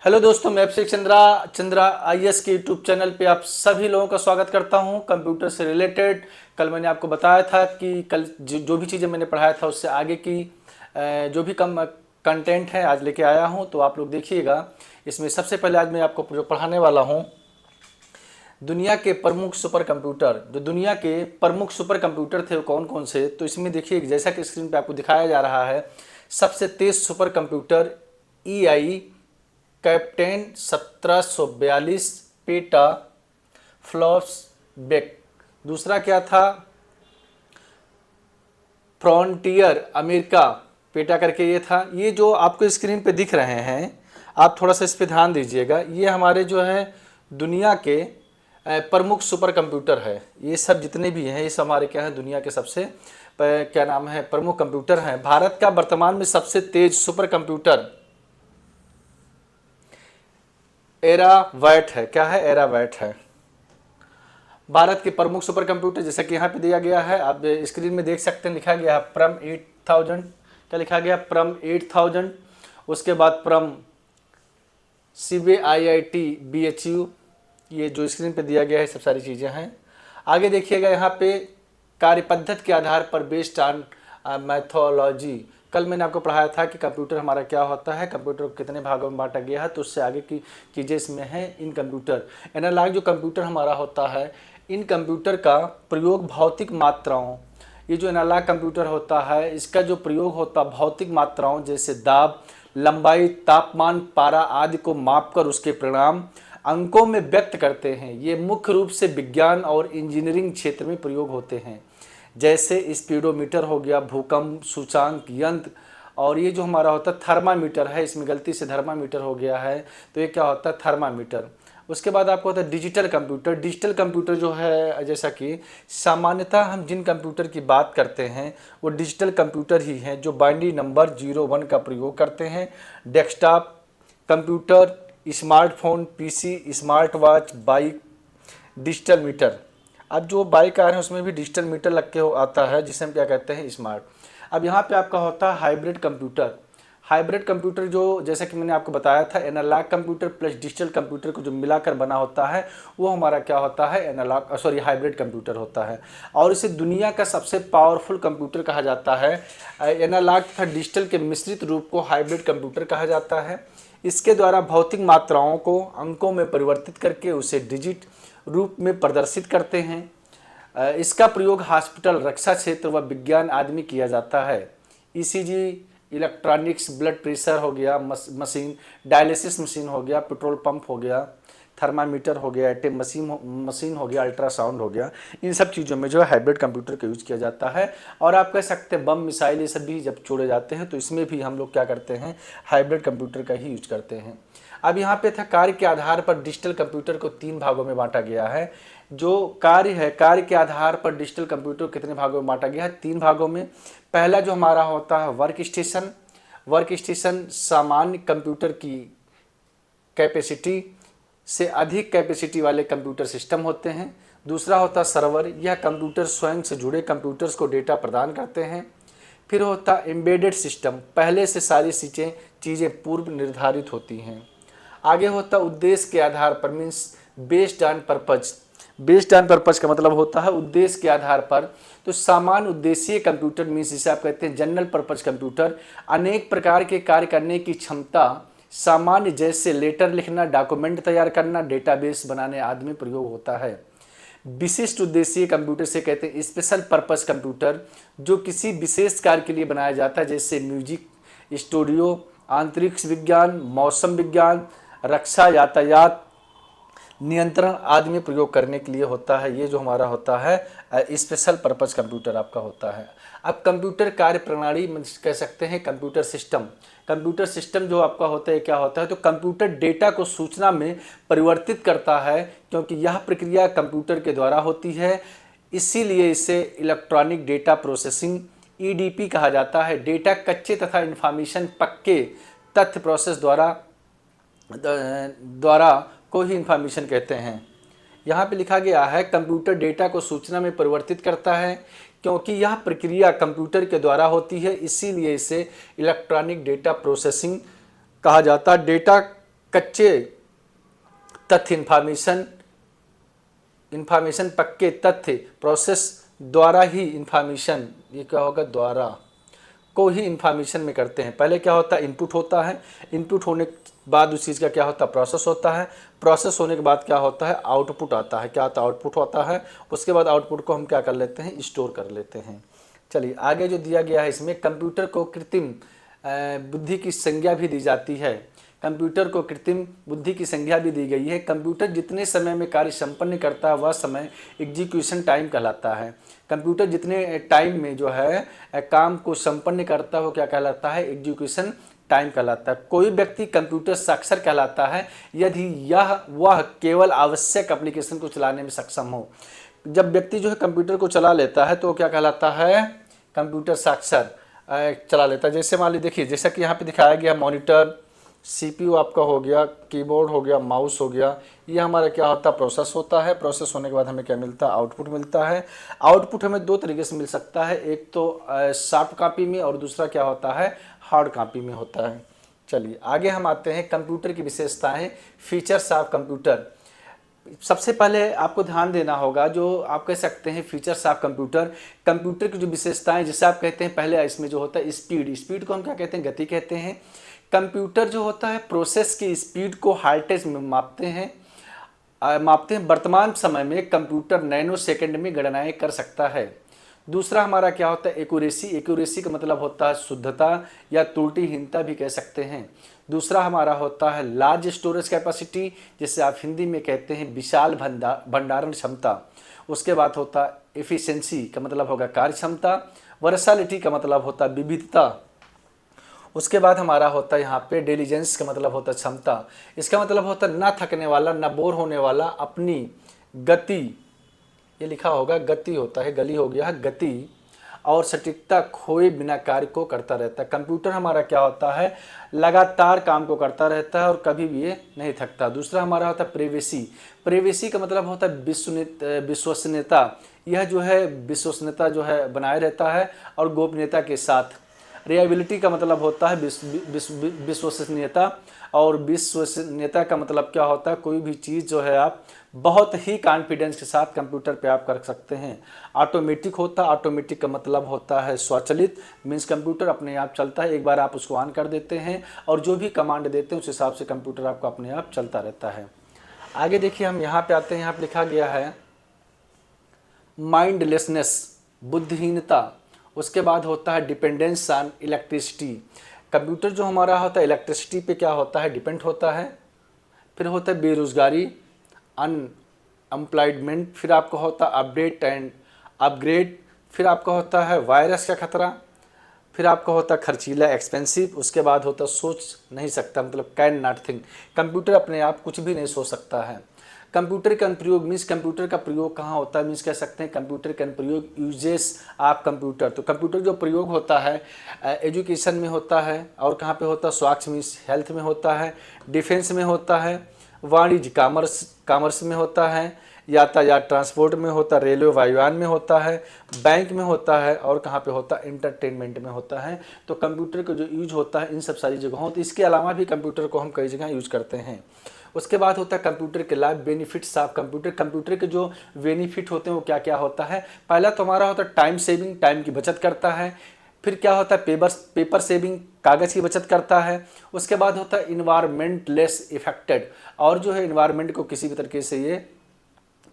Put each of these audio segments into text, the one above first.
Hello दोस्तों, मैं अभिषेक Chandra IAS के यूट्यूब चैनल पे आप सभी लोगों का स्वागत करता हूं। कंप्यूटर से रिलेटेड कल मैंने आपको बताया था कि कल जो भी चीज़ें मैंने पढ़ाया था उससे आगे की जो भी कम कंटेंट है आज लेके आया हूं, तो आप लोग देखिएगा। इसमें सबसे पहले आज मैं आपको जो पढ़ाने वाला हूं, दुनिया के प्रमुख सुपर कंप्यूटर। जो दुनिया के प्रमुख सुपर कंप्यूटर थे वो कौन कौन से, तो इसमें देखिए जैसा कि स्क्रीन पे आपको दिखाया जा रहा है, सबसे तेज super computer EI captain 1742 peta flops बेक। दूसरा क्या था, फ्रॉन्टियर अमेरिका पेटा करके ये था। ये जो आपको स्क्रीन पे दिख रहे हैं, आप थोड़ा सा इस पे ध्यान दीजिएगा। ये हमारे जो है दुनिया के प्रमुख सुपर कंप्यूटर है। ये सब जितने भी हैं ये सब हमारे क्या है, दुनिया के सबसे क्या नाम है, प्रमुख कंप्यूटर हैं। भारत का वर्तमान में सबसे तेज सुपर कंप्यूटर एरावैट है। क्या है? एरावैट है। भारत के प्रमुख सुपर कंप्यूटर जैसा कि यहाँ पे दिया गया है, आप स्क्रीन में देख सकते हैं, लिखा गया है प्रम 8000। क्या लिखा गया? प्रम 8000। उसके बाद प्रम CBIIT BHU, ये जो स्क्रीन पे दिया गया है सब सारी चीज़ें हैं। आगे देखिएगा यहाँ पे कार्य पद्धति के आधार पर बेस्ड ऑन मैथोलॉजी। कल मैंने आपको पढ़ाया था कि कंप्यूटर हमारा क्या होता है, कंप्यूटर को कितने भागों में बांटा गया है, तो उससे आगे की चीज़ें इसमें हैं। इन कंप्यूटर एनालॉग जो कंप्यूटर हमारा होता है, इन कंप्यूटर का प्रयोग भौतिक मात्राओं, ये जो एनालॉग कंप्यूटर होता है इसका जो प्रयोग होता है भौतिक मात्राओं जैसे दाब, लंबाई, तापमान, पारा आदि को मापकर उसके परिणाम अंकों में व्यक्त करते हैं। ये मुख्य रूप से विज्ञान और इंजीनियरिंग क्षेत्र में प्रयोग होते हैं, जैसे स्पीडोमीटर हो गया, भूकंप सूचांक यंत्र, और ये जो हमारा होता है थर्मामीटर है, इसमें गलती से थर्मामीटर हो गया है, तो ये क्या होता है? थर्मामीटर। उसके बाद आपको होता है डिजिटल कंप्यूटर। डिजिटल कंप्यूटर जो है, जैसा कि सामान्यतः हम जिन कंप्यूटर की बात करते हैं वो डिजिटल कंप्यूटर ही हैं, जो बाइनरी नंबर 0 1 का प्रयोग करते हैं। Desktop computer, smartphone, PC, smart watch, bike, digital meter. अब जो बाइक आ रहे हैं उसमें भी डिजिटल मीटर लग के आता है, जिसे हम क्या कहते हैं? स्मार्ट। अब यहाँ पे आपका होता है हाइब्रिड कंप्यूटर। हाइब्रिड कंप्यूटर जो जैसा कि मैंने आपको बताया था, analogue computer plus digital computer को जो मिलाकर बना होता है वो हमारा क्या होता है? हाइब्रिड कंप्यूटर होता है। और इसे दुनिया का सबसे पावरफुल कंप्यूटर कहा जाता है। एनालॉग तथा डिजिटल के मिश्रित रूप को हाइब्रिड कंप्यूटर कहा जाता है। इसके द्वारा भौतिक मात्राओं को अंकों में परिवर्तित करके उसे डिजिट रूप में प्रदर्शित करते हैं। इसका प्रयोग हॉस्पिटल, रक्षा क्षेत्र व विज्ञान आदि में किया जाता है। ECG, इलेक्ट्रॉनिक्स, ब्लड प्रेशर हो गया मशीन, डायलिसिस मशीन हो गया, पेट्रोल पंप हो गया, थर्मामीटर हो गया, एटीएम मशीन हो गया, अल्ट्रासाउंड हो गया, इन सब चीज़ों में जो है हाइब्रिड कंप्यूटर का यूज किया जाता है। और आप कह सकते हैं बम मिसाइल ये सब भी जब छोड़े जाते हैं तो इसमें भी हम लोग क्या करते हैं? हाइब्रिड कंप्यूटर का ही यूज करते हैं। अब यहाँ पे था कार्य के आधार पर डिजिटल कंप्यूटर को 3 भागों में बांटा गया है। जो कार्य है, कार्य के आधार पर डिजिटल कंप्यूटर कितने भागों में बांटा गया है? 3 भागों में। पहला जो हमारा होता है वर्क स्टेशन। वर्क स्टेशन सामान्य कंप्यूटर की कैपेसिटी से अधिक कैपेसिटी वाले कंप्यूटर सिस्टम होते हैं। दूसरा होता है सर्वर। यह कंप्यूटर स्वयं से जुड़े कंप्यूटर्स को डेटा प्रदान करते हैं। फिर होता है एम्बेडेड सिस्टम, पहले से सारी चीज़ें पूर्व निर्धारित होती हैं। आगे होता उद्देश्य के आधार पर, means based on purpose. Based on purpose का मतलब होता है उद्देश्य के आधार पर। तो सामान्य उद्देश्य कंप्यूटर मीन्स जिसे आप कहते हैं जनरल पर्पज कंप्यूटर, अनेक प्रकार के कार्य करने की क्षमता सामान्य जैसे लेटर लिखना, डॉक्यूमेंट तैयार करना, डेटाबेस बनाने आदि में प्रयोग होता है। विशिष्ट उद्देश्य कंप्यूटर से कहते हैं स्पेशल पर्पस कंप्यूटर, जो किसी विशेष कार्य के लिए बनाया जाता है, जैसे म्यूजिक, स्टूडियो, अंतरिक्ष विज्ञान, मौसम विज्ञान, रक्षा, यातायात नियंत्रण आदि में प्रयोग करने के लिए होता है। ये जो हमारा होता है स्पेशल पर्पस कंप्यूटर आपका होता है। अब कंप्यूटर कार्य प्रणाली कह सकते हैं कंप्यूटर सिस्टम। कंप्यूटर सिस्टम जो आपका होता है क्या होता है? तो कंप्यूटर डेटा को सूचना में परिवर्तित करता है, क्योंकि यह प्रक्रिया कंप्यूटर के द्वारा होती है, इसीलिए इसे इलेक्ट्रॉनिक डेटा प्रोसेसिंग EDP कहा जाता है। डेटा कच्चे तथा इन्फॉर्मेशन पक्के तथ्य प्रोसेस द्वारा को ही इन्फॉर्मेशन कहते हैं। यहाँ पे लिखा गया है कंप्यूटर डेटा को सूचना में परिवर्तित करता है, क्योंकि यह प्रक्रिया कंप्यूटर के द्वारा होती है, इसीलिए इसे इलेक्ट्रॉनिक डेटा प्रोसेसिंग कहा जाता है। डेटा कच्चे तथ्य इंफॉर्मेशन पक्के तथ्य प्रोसेस द्वारा ही इंफॉर्मेशन, ये क्या होगा, द्वारा को ही इंफॉर्मेशन में करते हैं। पहले क्या होता है, इनपुट होता है, इनपुट होने के बाद उस चीज़ का क्या होता है, प्रोसेस होता है, प्रोसेस होने के बाद क्या होता है, आउटपुट आता है। क्या आता है, आउटपुट होता है। उसके बाद आउटपुट को हम क्या कर लेते हैं, स्टोर कर लेते हैं। चलिए आगे जो दिया गया है इसमें, कंप्यूटर को कृत्रिम बुद्धि की संज्ञा भी दी जाती है। कंप्यूटर को कृत्रिम बुद्धि की संज्ञा भी दी गई है। कंप्यूटर जितने समय में कार्य संपन्न करता है वह समय एग्जीक्यूशन टाइम कहलाता है। कंप्यूटर जितने टाइम में जो है काम को संपन्न करता है वो क्या कहलाता है, एग्जीक्यूशन टाइम कहलाता है। कोई व्यक्ति कंप्यूटर साक्षर कहलाता है यदि वह केवल आवश्यक एप्लीकेशन को चलाने में सक्षम हो। जब व्यक्ति जो है कंप्यूटर को चला लेता है तो क्या कहलाता है, कंप्यूटर साक्षर चला लेता है। जैसे मान लीजिए, देखिए जैसा कि यहाँ पे दिखाया गया, मॉनिटर, सीपीयू आपका हो गया, कीबोर्ड हो गया, माउस हो गया, ये हमारा क्या होता है, प्रोसेस होता है। प्रोसेस होने के बाद हमें क्या मिलता है, आउटपुट मिलता है। आउटपुट हमें दो तरीके से मिल सकता है, एक तो सॉफ्ट कॉपी में और दूसरा क्या होता है, हार्ड कॉपी में होता है। चलिए आगे हम आते हैं कंप्यूटर की विशेषताएं, फीचर्स ऑफ कंप्यूटर। सबसे पहले आपको ध्यान देना होगा, जो आप कह सकते हैं फीचर्स ऑफ कंप्यूटर, कंप्यूटर की जो विशेषताएं, जैसे आप कहते हैं पहले इसमें जो होता है स्पीड, स्पीड को हम क्या कहते हैं, गति कहते हैं। कंप्यूटर जो होता है प्रोसेस की स्पीड को हर्ट्ज में मापते हैं। वर्तमान समय में कंप्यूटर नैनो सेकंड में गणनाएं कर सकता है। दूसरा हमारा क्या होता है, एक्यूरेसी, एक्यूरेसी का मतलब होता है शुद्धता या त्रुटिहीनता भी कह सकते हैं। दूसरा हमारा होता है लार्ज स्टोरेज कैपेसिटी, जिसे आप हिंदी में कहते हैं विशाल भंडारण क्षमता। उसके बाद होता है एफिशिएंसी का मतलब होगा कार्य क्षमता। वर्सैलिटी का मतलब होता है विविधता। उसके बाद हमारा होता है यहाँ पे डिलीजेंस का मतलब होता है क्षमता। इसका मतलब होता है ना थकने वाला, ना बोर होने वाला, अपनी गति, ये लिखा होगा गति होता है, गली हो गया गति, और सटीकता खोए बिना कार्य को करता रहता है। कंप्यूटर हमारा क्या होता है, लगातार काम को करता रहता है और कभी भी ये नहीं थकता। दूसरा हमारा होता है प्रेवेसी, प्रेवेसी का मतलब होता है विश्वसनीयता। यह जो है विश्वसनीयता जो है बनाए रहता है और गोपनीयता के साथ। रिलायबिलिटी का मतलब होता है विश्वसनीयता, और विश्वसनीयता का मतलब क्या होता है, कोई भी चीज़ जो है आप बहुत ही कॉन्फिडेंस के साथ कंप्यूटर पे आप कर सकते हैं। ऑटोमेटिक होता है, ऑटोमेटिक का मतलब होता है स्वचालित, मीन्स कंप्यूटर अपने आप चलता है, एक बार आप उसको ऑन कर देते हैं और जो भी कमांड देते हैं उस हिसाब से कंप्यूटर आपका अपने आप चलता रहता है। आगे देखिए हम यहाँ पे आते हैं, यहाँ पे लिखा गया है माइंडलेसनेस, बुद्धिहीनता। उसके बाद होता है डिपेंडेंस ऑन इलेक्ट्रिसिटी, कंप्यूटर जो हमारा होता है इलेक्ट्रिसिटी पे क्या होता है, डिपेंड होता है। फिर होता है बेरोजगारी, अनएम्प्लॉयमेंट। फिर आपका होता है अपडेट एंड अपग्रेड। फिर आपका होता है वायरस का खतरा। फिर आपका होता है खर्चीला, एक्सपेंसिव। उसके बाद होता है सोच नहीं सकता, मतलब कैन नॉट थिंक, कंप्यूटर अपने आप कुछ भी नहीं सोच सकता है। कंप्यूटर का अनुप्रयोग मीन्स कंप्यूटर का प्रयोग कहाँ होता है, मीन्स कह सकते हैं कंप्यूटर का अनुप्रयोग यूजेस ऑफ कंप्यूटर। तो कंप्यूटर जो प्रयोग होता है एजुकेशन में होता है, और कहाँ पे होता है, स्वास्थ्य मीन्स हेल्थ में होता है, डिफेंस में होता है, वाणिज्य कॉमर्स में होता है, यातायात ट्रांसपोर्ट में होता है, रेलवे वायुयान में होता है, बैंक में होता है, और कहाँ पे होता है, इंटरटेनमेंट में होता है। तो कंप्यूटर का जो यूज होता है इन सब सारी जगहों, तो इसके अलावा भी कंप्यूटर को हम कई जगह यूज करते हैं। उसके बाद होता है कंप्यूटर के लाभ, बेनिफिट्स ऑफ कंप्यूटर। कंप्यूटर के जो बेनिफिट होते हैं वो क्या क्या होता है, पहला तो हमारा होता है टाइम सेविंग, टाइम की बचत करता है। फिर क्या होता है पेपर सेविंग, कागज़ की बचत करता है। उसके बाद होता है इन्वायरमेंट लेस इफेक्टेड, और जो है इन्वायरमेंट को किसी भी तरीके से ये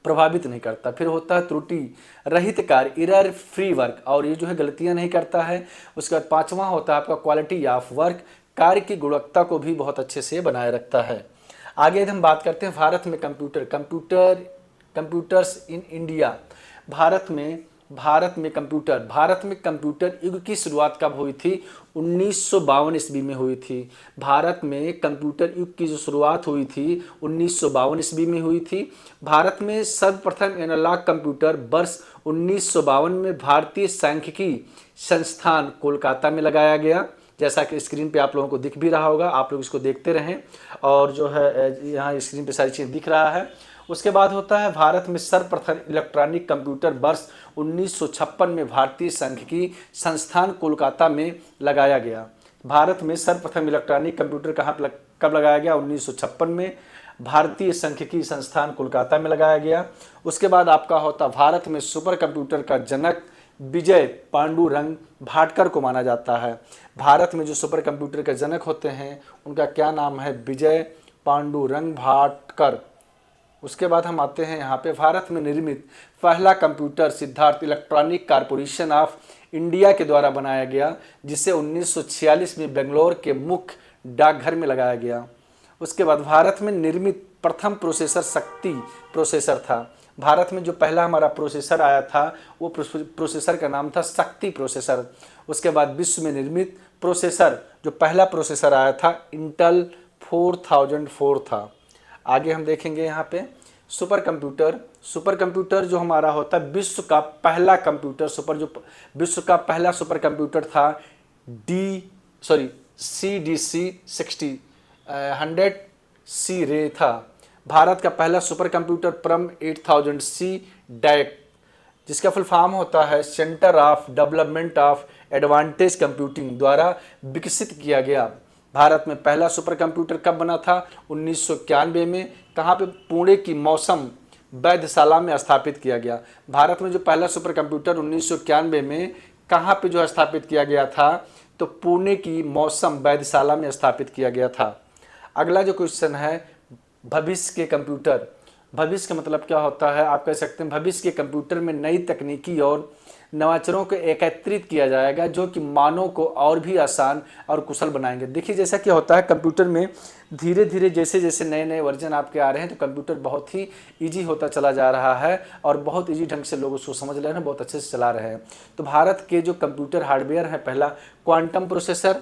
प्रभावित नहीं करता। फिर होता है त्रुटि रहित कार्य, एरर फ्री वर्क, और ये जो है गलतियां नहीं करता है। उसके बाद पांचवा होता है आपका क्वालिटी ऑफ वर्क, कार्य की गुणवत्ता को भी बहुत अच्छे से बनाए रखता है। आगे हम बात करते हैं भारत में कंप्यूटर्स इन इंडिया। भारत में कंप्यूटर युग की शुरुआत कब हुई थी, 1952 ईस्वी में हुई थी। भारत में कंप्यूटर युग की जो शुरुआत हुई थी 1952 ईस्वी में हुई थी। भारत में सर्वप्रथम एनालॉग कंप्यूटर वर्ष 1952 में भारतीय सांख्यिकी संस्थान कोलकाता में लगाया गया। जैसा कि स्क्रीन पे आप लोगों को दिख भी रहा होगा, आप लोग इसको देखते रहें, और जो है यहाँ स्क्रीन पे सारी चीज़ दिख रहा है। उसके बाद होता है भारत में सर्वप्रथम इलेक्ट्रॉनिक कंप्यूटर वर्ष 1956 में भारतीय सांख्यिकी संस्थान कोलकाता में लगाया गया। भारत में सर्वप्रथम इलेक्ट्रॉनिक कंप्यूटर कहाँ पर कब लगाया गया? 1956 में। भारतीय सांख्यिकी संस्थान कोलकाता में लगाया गया। उसके बाद आपका होता भारत में सुपर कंप्यूटर का जनक विजय पांडुरंग भाटकर को माना जाता है। भारत में जो सुपर कंप्यूटर के जनक होते हैं उनका क्या नाम है? विजय पांडुरंग भाटकर। उसके बाद हम आते हैं यहाँ पे, भारत में निर्मित पहला computer Siddharth electronic corporation of India के द्वारा बनाया गया, जिसे 1946 में बेंगलोर के मुख्य डाकघर में लगाया गया। उसके बाद भारत में निर्मित प्रथम प्रोसेसर शक्ति प्रोसेसर था। भारत में जो पहला हमारा प्रोसेसर आया था वो प्रोसेसर का नाम था शक्ति प्रोसेसर। उसके बाद विश्व में निर्मित प्रोसेसर, जो पहला प्रोसेसर आया था, इंटेल 4004 था। आगे हम देखेंगे यहाँ पे सुपर कंप्यूटर जो हमारा होता है विश्व का पहला कंप्यूटर विश्व का पहला सुपर कंप्यूटर था CDC 100 C रे था। भारत का पहला सुपर कंप्यूटर परम 8000C डैक, जिसका फुल फॉर्म होता है centre of development of advantage computing, द्वारा विकसित किया गया। भारत में पहला सुपर कंप्यूटर कब बना था? 1991 में। कहाँ पे? पुणे की मौसम वैधशाला में स्थापित किया गया। भारत में जो पहला सुपर कंप्यूटर 1991 में कहाँ पे जो स्थापित किया गया था? तो पुणे की मौसम वैधशाला में स्थापित किया गया था। अगला जो क्वेश्चन है, भविष्य के कंप्यूटर। भविष्य का मतलब क्या होता है? आप कह सकते हैं भविष्य के कंप्यूटर में नई तकनीकी और नवाचारों को एकत्रित किया जाएगा, जो कि मानव को और भी आसान और कुशल बनाएंगे। देखिए जैसा क्या होता है कंप्यूटर में, धीरे धीरे जैसे जैसे नए नए वर्जन आपके आ रहे हैं तो कंप्यूटर बहुत ही ईजी होता चला जा रहा है और बहुत ईजी ढंग से लोग उसको समझ रहे हैं, बहुत अच्छे से चला रहे हैं। तो भारत के जो कंप्यूटर हार्डवेयर है, पहला quantum processor,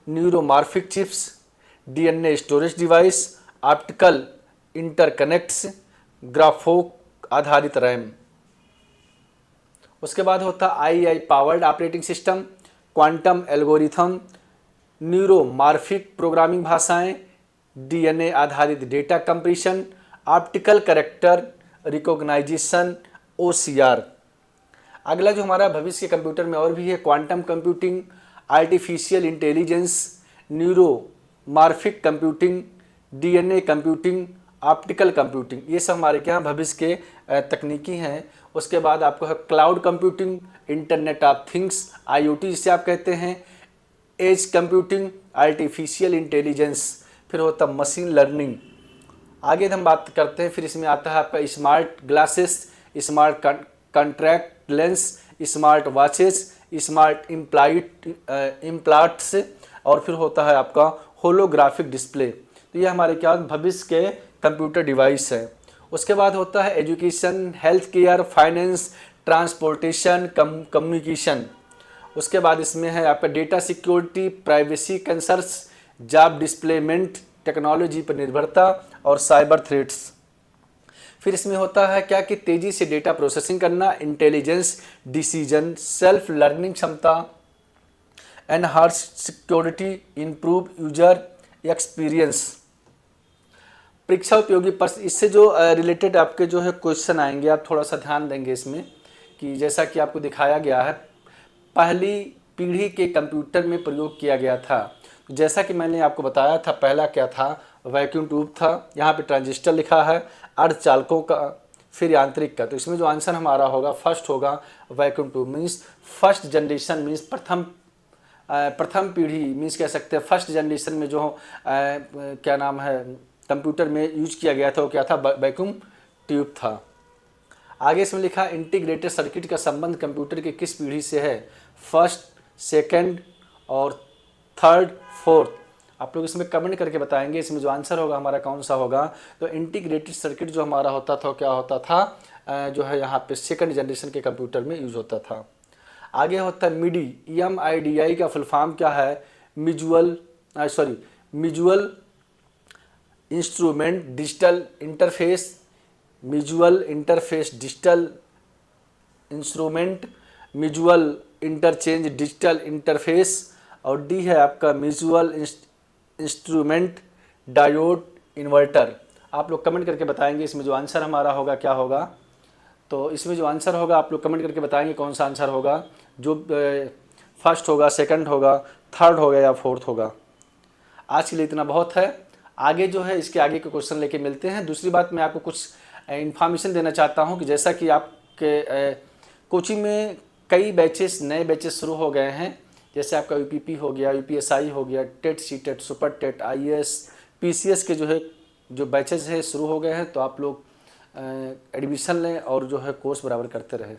neuromorphic chips, DNA storage device, optical interconnects, ग्राफोक आधारित रैम। उसके बाद होता AI powered operating system, quantum algorithm, neuromorphic programming भाषाएं, DNA आधारित data compression, optical character recognition, OCR। अगला जो हमारा भविष्य के कंप्यूटर में और भी है, quantum computing, artificial intelligence, neuromorphic computing, DNA computing, optical computing. ये सब हमारे क्या भविष्य के तकनीकी हैं। उसके बाद आपको है cloud computing, internet of things, IoT जिसे आप कहते हैं, एज कंप्यूटिंग, आर्टिफिशियल इंटेलिजेंस, फिर होता मशीन लर्निंग। आगे हम बात करते हैं, फिर इसमें आता है आपका smart glasses, smart contact lens, smart watches, smart implants, और फिर होता है आपका होलोग्राफिक डिस्प्ले। तो ये हमारे क्या भविष्य के कंप्यूटर डिवाइस है। उसके बाद होता है education, health care, finance, transportation, communication. उसके बाद इसमें है आपका data security, privacy concerns, job displacement, technology पर निर्भरता और साइबर थ्रेट्स। फिर इसमें होता है क्या कि तेज़ी से डेटा प्रोसेसिंग करना, इंटेलिजेंस, डिसीजन, सेल्फ लर्निंग क्षमता, enhance security, improve user experience. परीक्षा उपयोगी प्रश्न, इससे जो रिलेटेड आपके जो है क्वेश्चन आएंगे, आप थोड़ा सा ध्यान देंगे इसमें कि जैसा कि आपको दिखाया गया है, पहली पीढ़ी के कंप्यूटर में प्रयोग किया गया था। जैसा कि मैंने आपको बताया था, पहला क्या था? वैक्यूम ट्यूब था। यहाँ पे ट्रांजिस्टर लिखा है, अर्धचालकों का, फिर यांत्रिक का। तो इसमें जो आंसर हमारा होगा फर्स्ट होगा vacuum tube. Means first generation, means प्रथम पीढ़ी, मीन्स कह सकते हैं फर्स्ट जनरेशन में जो क्या नाम है कंप्यूटर में यूज किया गया था वो क्या था? वैक्यूम ट्यूब था। आगे इसमें लिखा इंटीग्रेटेड सर्किट का संबंध कंप्यूटर की किस पीढ़ी से है? फर्स्ट, सेकंड और थर्ड, फोर्थ। आप लोग इसमें कमेंट करके बताएंगे इसमें जो आंसर होगा हमारा कौन सा होगा। तो इंटीग्रेटेड सर्किट जो हमारा होता था क्या होता था? जो है यहाँ पे सेकंड जनरेशन के कंप्यूटर में यूज होता था। आगे होता है मिडी, MIDI का फुल फॉर्म क्या है? Mutual instrument digital interface, mutual interface digital instrument, mutual interchange digital interface, और डी है आपका म्यूचुअल इंस्ट्रूमेंट डायोड इन्वर्टर। आप लोग कमेंट करके बताएंगे इसमें जो आंसर हमारा होगा क्या होगा। तो इसमें जो आंसर होगा आप लोग कमेंट करके बताएंगे कौन सा आंसर होगा, जो फर्स्ट होगा, सेकंड होगा, थर्ड होगा या फोर्थ होगा। आज के लिए इतना बहुत है। आगे जो है इसके आगे के क्वेश्चन लेके मिलते हैं। दूसरी बात, मैं आपको कुछ इन्फॉर्मेशन देना चाहता हूँ कि जैसा कि आपके कोचिंग में कई बैचेस, नए बैचेस शुरू हो गए हैं। जैसे आपका यूपीपी हो गया, यूपीएसआई हो गया, TET, CTET, super TET, IAS, PCS के जो बैचेस हैं शुरू हो गए हैं। तो आप लोग एडमिशन लें और जो है कोर्स बराबर करते रहें।